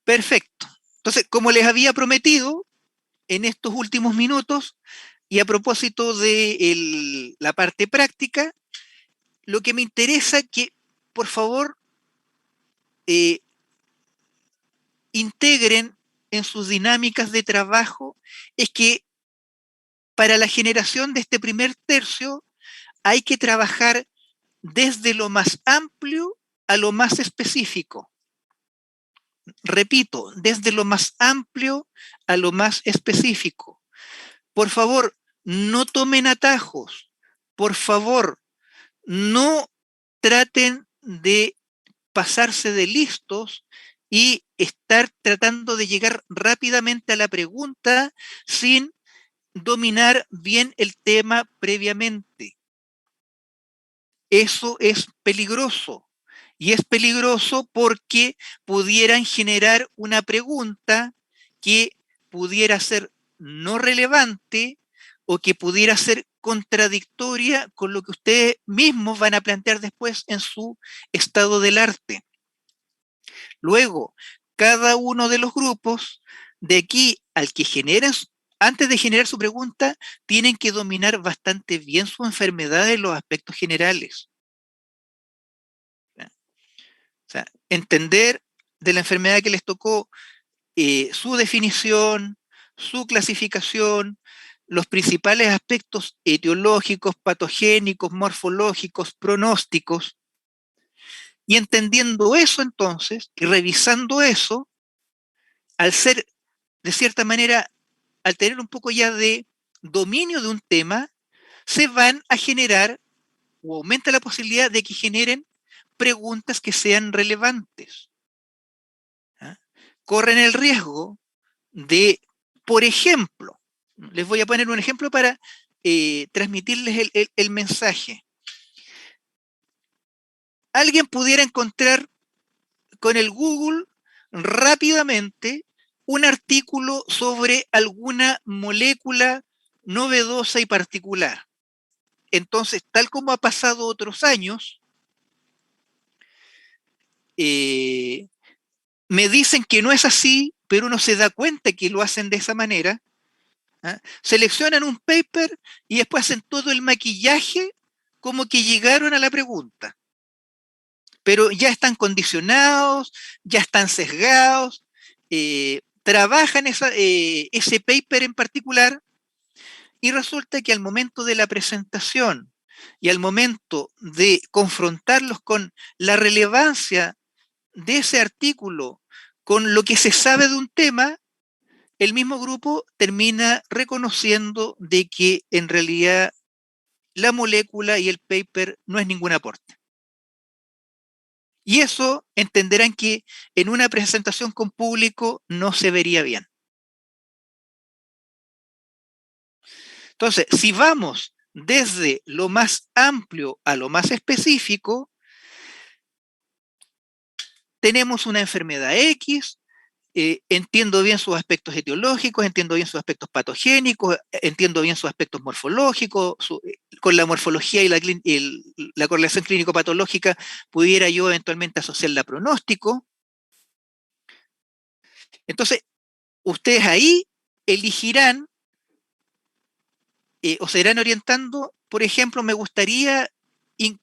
Perfecto. Entonces, como les había prometido en estos últimos minutos, y a propósito de la parte práctica, lo que me interesa que, por favor, integren en sus dinámicas de trabajo es que para la generación de este primer tercio hay que trabajar desde lo más amplio a lo más específico. Repito, desde lo más amplio a lo más específico. Por favor, no tomen atajos. Por favor, no traten de pasarse de listos y estar tratando de llegar rápidamente a la pregunta sin dominar bien el tema previamente. Eso es peligroso. Y es peligroso porque pudieran generar una pregunta que pudiera ser no relevante o que pudiera ser contradictoria con lo que ustedes mismos van a plantear después en su estado del arte. Luego, cada uno de los grupos, de aquí al que generen, antes de generar su pregunta, tienen que dominar bastante bien su enfermedad en los aspectos generales. O sea, entender de la enfermedad que les tocó su definición, su clasificación, los principales aspectos etiológicos, patogénicos, morfológicos, pronósticos, y entendiendo eso entonces, y revisando eso, al ser, de cierta manera, al tener un poco ya de dominio de un tema, se van a generar o aumenta la posibilidad de que generen preguntas que sean relevantes. ¿Ah? Corren el riesgo de, por ejemplo, les voy a poner un ejemplo para transmitirles el mensaje. Alguien pudiera encontrar con el Google rápidamente un artículo sobre alguna molécula novedosa y particular. Entonces, tal como ha pasado otros años, me dicen que no es así, pero uno se da cuenta que lo hacen de esa manera. ¿Ah? Seleccionan un paper y después hacen todo el maquillaje como que llegaron a la pregunta. Pero ya están condicionados, ya están sesgados, trabajan ese paper en particular y resulta que al momento de la presentación y al momento de confrontarlos con la relevancia de ese artículo, con lo que se sabe de un tema, el mismo grupo termina reconociendo de que en realidad la molécula y el paper no es ningún aporte. Y eso entenderán que en una presentación con público no se vería bien. Entonces, si vamos desde lo más amplio a lo más específico, tenemos una enfermedad X, entiendo bien sus aspectos etiológicos, entiendo bien sus aspectos patogénicos, entiendo bien sus aspectos morfológicos, con la morfología y la correlación clínico-patológica pudiera yo eventualmente asociarla a pronóstico. Entonces, ustedes ahí elegirán o se irán orientando. Por ejemplo, me gustaría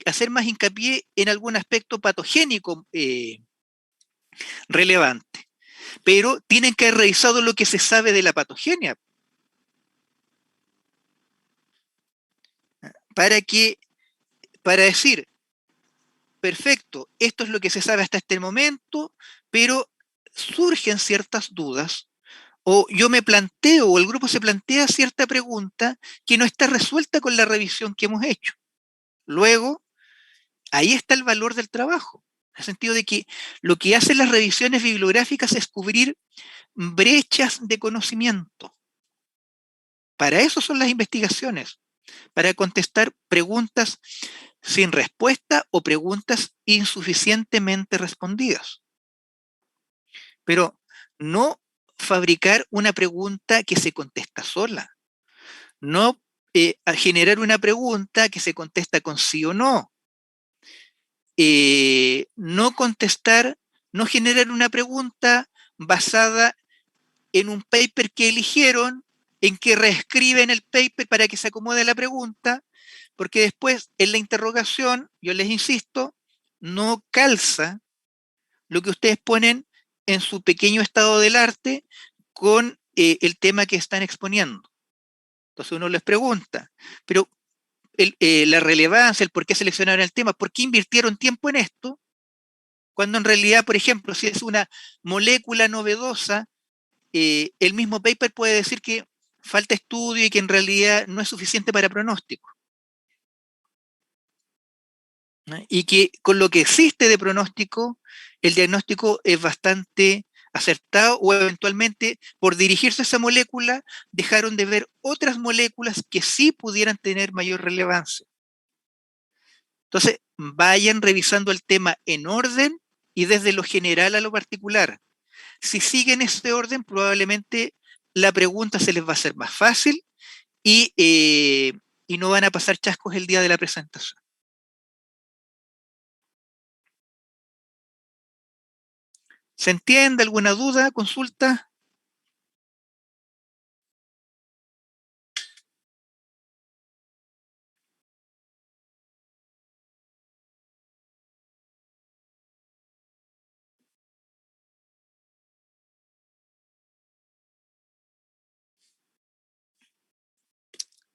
hacer más hincapié en algún aspecto patogénico relevante, pero tienen que haber revisado lo que se sabe de la patogenia para decir, perfecto, esto es lo que se sabe hasta este momento, pero surgen ciertas dudas, o yo me planteo, o el grupo se plantea cierta pregunta que no está resuelta con la revisión que hemos hecho. Luego, ahí está el valor del trabajo, en el sentido de que lo que hacen las revisiones bibliográficas es cubrir brechas de conocimiento. Para eso son las investigaciones, para contestar preguntas sin respuesta o preguntas insuficientemente respondidas. Pero no fabricar una pregunta que se contesta sola, no generar una pregunta que se contesta con sí o no, no contestar, no generar una pregunta basada en un paper que eligieron, en que reescriben el paper para que se acomode a la pregunta, porque después en la interrogación, yo les insisto, no calza lo que ustedes ponen en su pequeño estado del arte con el tema que están exponiendo. Entonces uno les pregunta, pero la relevancia, el por qué seleccionaron el tema, por qué invirtieron tiempo en esto, cuando en realidad, por ejemplo, si es una molécula novedosa, el mismo paper puede decir que falta estudio y que en realidad no es suficiente para pronóstico. ¿No? Y que con lo que existe de pronóstico, el diagnóstico es bastante acertado, o eventualmente por dirigirse a esa molécula dejaron de ver otras moléculas que sí pudieran tener mayor relevancia. Entonces, vayan revisando el tema en orden y desde lo general a lo particular. Si siguen este orden, probablemente la pregunta se les va a hacer más fácil y no van a pasar chascos el día de la presentación. ¿Se entiende? ¿Alguna duda? ¿Consulta?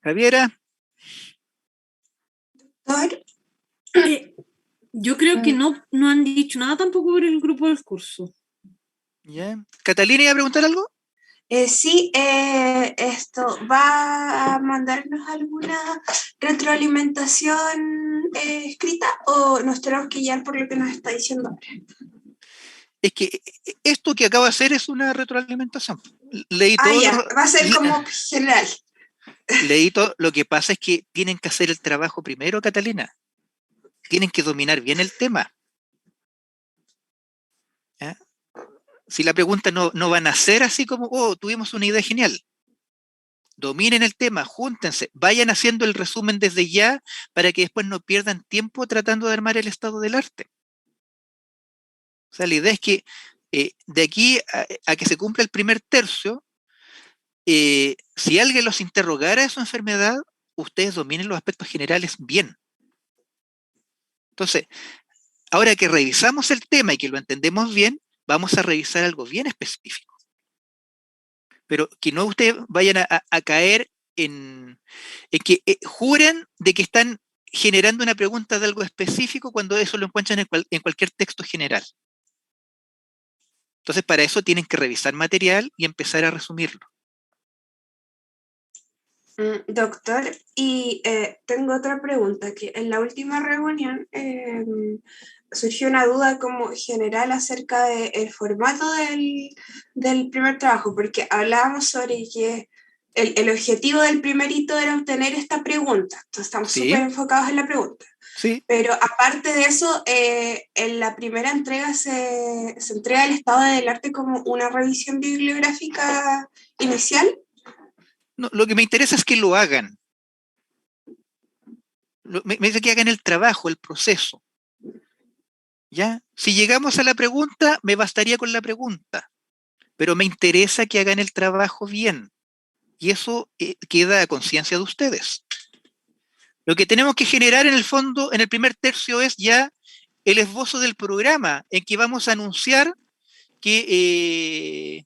Javiera. Doctor, Yo creo que no han dicho nada tampoco por el grupo del curso. ¿Ya? ¿Catalina iba a preguntar algo? sí, esto, ¿va a mandarnos alguna retroalimentación escrita o nos tenemos que guiar por lo que nos está diciendo ahora? Es que esto que acabo de hacer es una retroalimentación. Leí Ah, todo. ya, va a ser como general. Leí todo. Lo que pasa es que tienen que hacer el trabajo primero, Catalina. Tienen que dominar bien el tema. ¿Ya? Si la pregunta no van a ser así como, oh, tuvimos una idea genial. Dominen el tema, júntense, vayan haciendo el resumen desde ya para que después no pierdan tiempo tratando de armar el estado del arte. O sea, la idea es que de aquí a que se cumpla el primer tercio, si alguien los interrogara de su enfermedad, ustedes dominen los aspectos generales bien. Entonces, ahora que revisamos el tema y que lo entendemos bien, vamos a revisar algo bien específico. Pero que no ustedes vayan a caer en que juren de que están generando una pregunta de algo específico cuando eso lo encuentran en cualquier texto general. Entonces, para eso tienen que revisar material y empezar a resumirlo. Doctor, y tengo otra pregunta, que en la última reunión surgió una duda como general acerca del formato del primer trabajo, porque hablábamos sobre que el objetivo del primer hito era obtener esta pregunta, entonces estamos súper enfocados en la pregunta. Sí. Pero aparte de eso, en la primera entrega se entrega el estado del arte como una revisión bibliográfica inicial. No, lo que me interesa es que lo hagan. Me dice que hagan el trabajo, el proceso. ¿Ya? Si llegamos a la pregunta, me bastaría con la pregunta. Pero me interesa que hagan el trabajo bien. Y eso queda a conciencia de ustedes. Lo que tenemos que generar en el fondo, en el primer tercio, es ya el esbozo del programa en que vamos a anunciar que,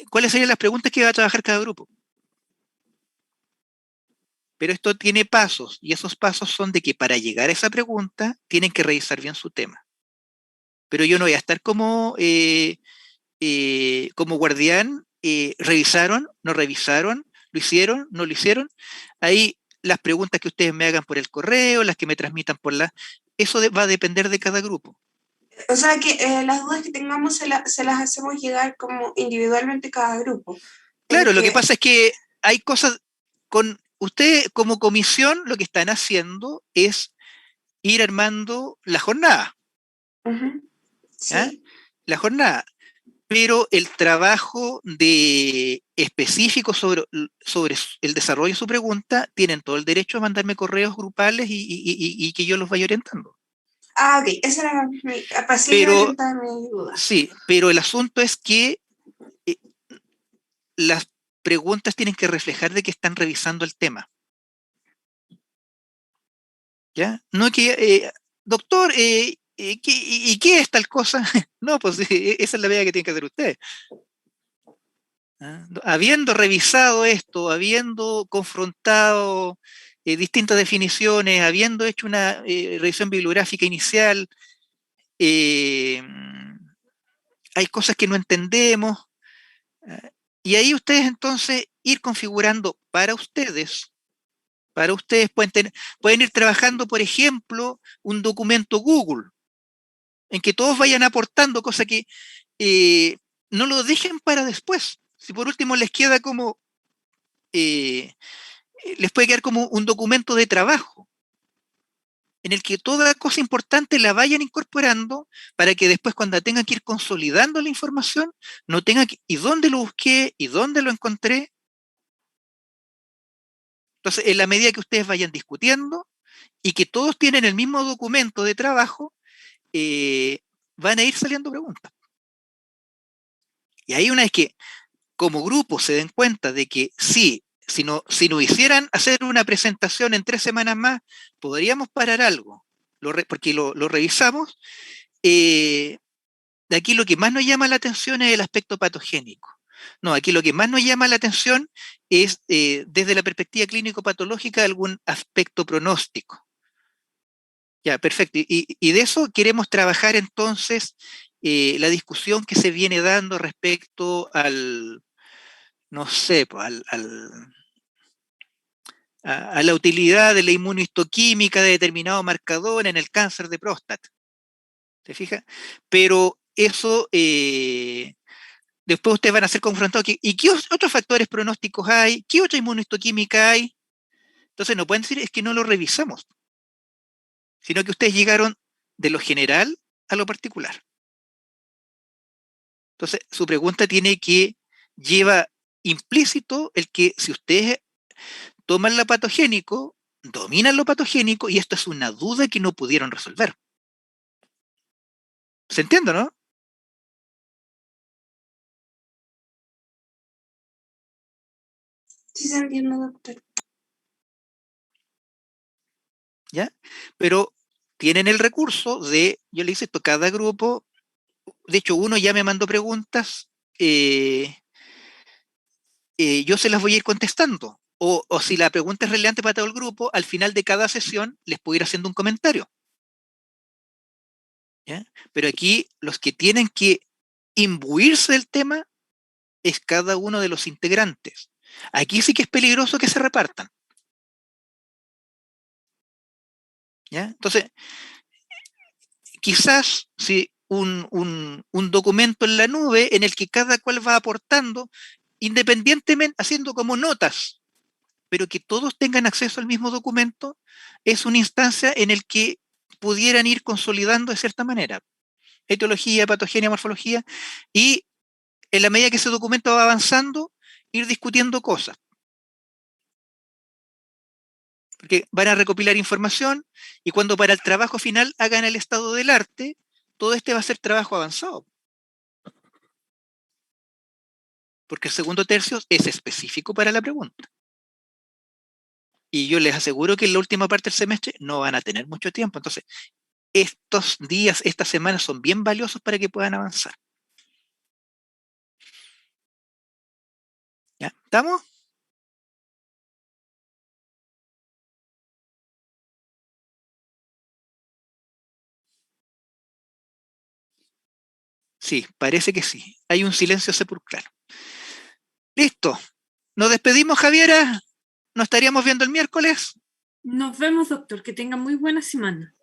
cuáles serían las preguntas que va a trabajar cada grupo. Pero esto tiene pasos, y esos pasos son de que para llegar a esa pregunta tienen que revisar bien su tema. Pero yo no voy a estar como guardián, revisaron, no revisaron, lo hicieron, no lo hicieron. Ahí las preguntas que ustedes me hagan por el correo, las que me transmitan eso va a depender de cada grupo. O sea que las dudas que tengamos se las hacemos llegar como individualmente cada grupo. Claro, lo que pasa es que hay cosas con ustedes como comisión, lo que están haciendo es ir armando la jornada. Sí. La jornada. Pero el trabajo específico sobre el desarrollo de su pregunta, tienen todo el derecho a mandarme correos grupales y que yo los vaya orientando. Ah, ok, esa era Pero, mi duda. sí, pero el asunto es que eh, las preguntas tienen que reflejar de que están revisando el tema. ¿Ya? No que, doctor, ¿y qué es tal cosa? No, pues esa es la medida que tiene que hacer usted. ¿Ah? Habiendo revisado esto, habiendo confrontado distintas definiciones, habiendo hecho una revisión bibliográfica inicial, eh, hay cosas que no entendemos, ¿ah? Y ahí ustedes entonces ir configurando para ustedes pueden ir trabajando, por ejemplo, un documento Google, en que todos vayan aportando, cosa que eh, no lo dejen para después. Si por último les queda como, eh, les puede quedar como un documento de trabajo, en el que toda cosa importante la vayan incorporando para que después cuando tengan que ir consolidando la información, no tengan que, ¿y dónde lo busqué? ¿Y dónde lo encontré? Entonces, en la medida que ustedes vayan discutiendo y que todos tienen el mismo documento de trabajo, van a ir saliendo preguntas. Y ahí una vez que como grupo se den cuenta de que sí, si nos hicieran hacer una presentación en 3 semanas más, podríamos parar algo, porque lo revisamos. De aquí lo que más nos llama la atención es el aspecto patogénico. No, aquí lo que más nos llama la atención es, desde la perspectiva clínico-patológica, algún aspecto pronóstico. Ya, perfecto. Y de eso queremos trabajar entonces la discusión que se viene dando respecto al, no sé, pues, a la utilidad de la inmunohistoquímica de determinado marcador en el cáncer de próstata. ¿Te fijas? Pero eso, después ustedes van a ser confrontados. ¿Y qué otros factores pronósticos hay? ¿Qué otra inmunohistoquímica hay? Entonces no pueden decir es que no lo revisamos, sino que ustedes llegaron de lo general a lo particular. Entonces, su pregunta lleva implícito el que si ustedes toman lo patogénico, dominan lo patogénico, y esto es una duda que no pudieron resolver. ¿Se entiende, no? Sí, se entiende, doctor. ¿Ya? Pero tienen el recurso de, yo le hice esto a cada grupo, de hecho uno ya me mandó preguntas, yo se las voy a ir contestando. O si la pregunta es relevante para todo el grupo, al final de cada sesión les puedo ir haciendo un comentario. ¿Ya? Pero aquí los que tienen que imbuirse del tema es cada uno de los integrantes. Aquí sí que es peligroso que se repartan. ¿Ya? Entonces, quizás si un documento en la nube en el que cada cual va aportando, independientemente, haciendo como notas, pero que todos tengan acceso al mismo documento, es una instancia en el que pudieran ir consolidando de cierta manera etiología, patogenia, morfología, y en la medida que ese documento va avanzando, ir discutiendo cosas. Porque van a recopilar información y cuando para el trabajo final hagan el estado del arte, todo este va a ser trabajo avanzado. Porque el segundo tercio es específico para la pregunta. Y yo les aseguro que en la última parte del semestre no van a tener mucho tiempo. Entonces, estos días, estas semanas son bien valiosos para que puedan avanzar. ¿Ya? ¿Estamos? Sí, parece que sí. Hay un silencio sepulcral. Listo. Nos despedimos, Javiera. Nos estaríamos viendo el miércoles. Nos vemos, doctor. Que tenga muy buena semana.